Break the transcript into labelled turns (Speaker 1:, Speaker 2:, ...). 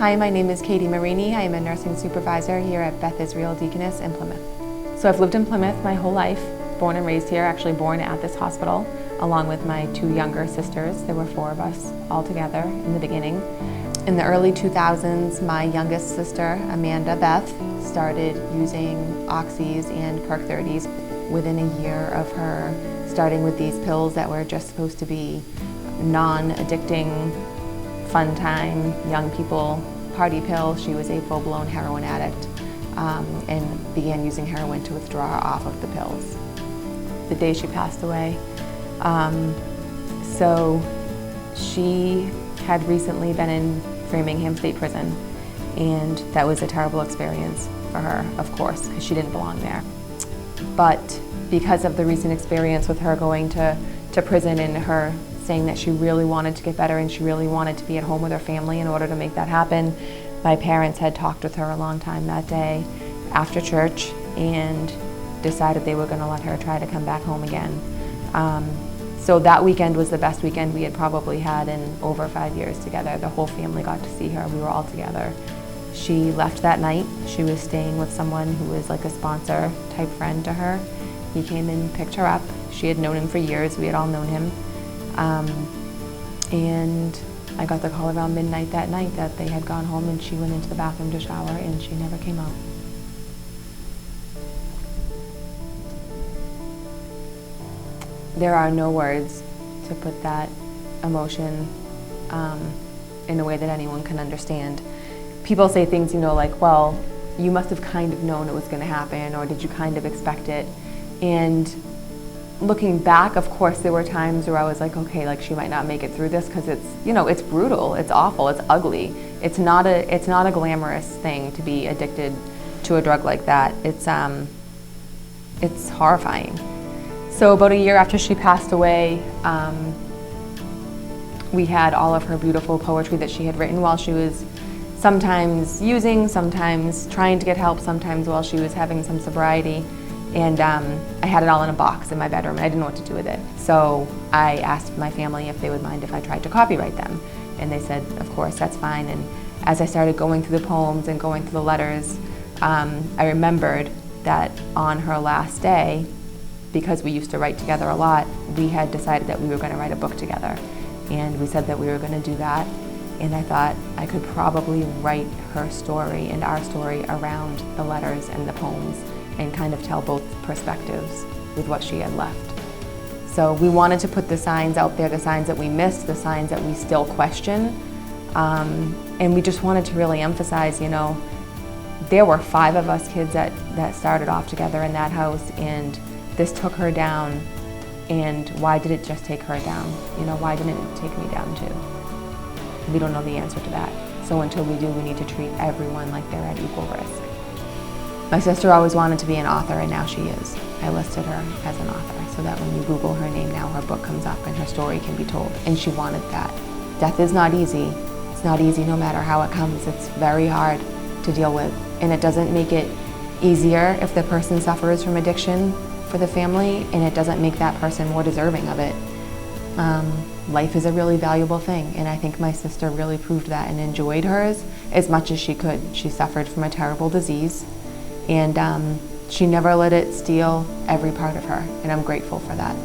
Speaker 1: Hi, my name is Katie Morini. I am a nursing supervisor here at Beth Israel Deaconess in Plymouth. So I've lived in Plymouth my whole life, born and raised here, actually born at this hospital, along with my two younger sisters. There were four of us all together in the beginning. In the early 2000s, my youngest sister, Amanda Beth, started using oxys and perk 30s. Within a year of her starting with these pills that were just supposed to be non-addicting, fun time, young people party pill, she was a full-blown heroin addict and began using heroin to withdraw off of the pills. The day she passed away, so she had recently been in Framingham State Prison, and that was a terrible experience for her, of course, because she didn't belong there. But because of the recent experience with her going to prison and her saying that she really wanted to get better and she really wanted to be at home with her family in order to make that happen, my parents had talked with her a long time that day after church and decided they were going to let her try to come back home again. So that weekend was the best weekend we had probably had in over 5 years together. The whole family got to see her. We were all together. She left that night. She was staying with someone who was like a sponsor type friend to her. He came and picked her up. She had known him for years. We had all known him. And I got the call around midnight that night that they had gone home, and she went into the bathroom to shower and she never came out. There are no words to put that emotion in a way that anyone can understand. People say things, like, well, you must have kind of known it was going to happen, or did you kind of expect it? And looking back, of course, there were times where I was like, okay, like she might not make it through this because it's, it's brutal, it's awful, it's ugly. It's not a glamorous thing to be addicted to a drug like that. It's horrifying. So about a year after she passed away, we had all of her beautiful poetry that she had written while she was sometimes using, sometimes trying to get help, sometimes while she was having some sobriety. And I had it all in a box in my bedroom, and I didn't know what to do with it. So I asked my family if they would mind if I tried to copyright them. And they said, of course, that's fine. And as I started going through the poems and going through the letters, I remembered that on her last day, because we used to write together a lot, we had decided that we were going to write a book together. And we said that we were going to do that. And I thought I could probably write her story and our story around the letters and the poems, and kind of tell both perspectives with what she had left. So we wanted to put the signs out there, the signs that we missed, the signs that we still question. And we just wanted to really emphasize, there were 5 of us kids that started off together in that house, and this took her down. And why did it just take her down? Why didn't it take me down too? We don't know the answer to that. So until we do, we need to treat everyone like they're at equal risk. My sister always wanted to be an author, and now she is. I listed her as an author so that when you Google her name now, her book comes up and her story can be told. And she wanted that. Death is not easy. It's not easy no matter how it comes. It's very hard to deal with. And it doesn't make it easier if the person suffers from addiction for the family, and it doesn't make that person more deserving of it. Life is a really valuable thing, and I think my sister really proved that and enjoyed hers as much as she could. She suffered from a terrible disease, and she never let it steal every part of her, and I'm grateful for that.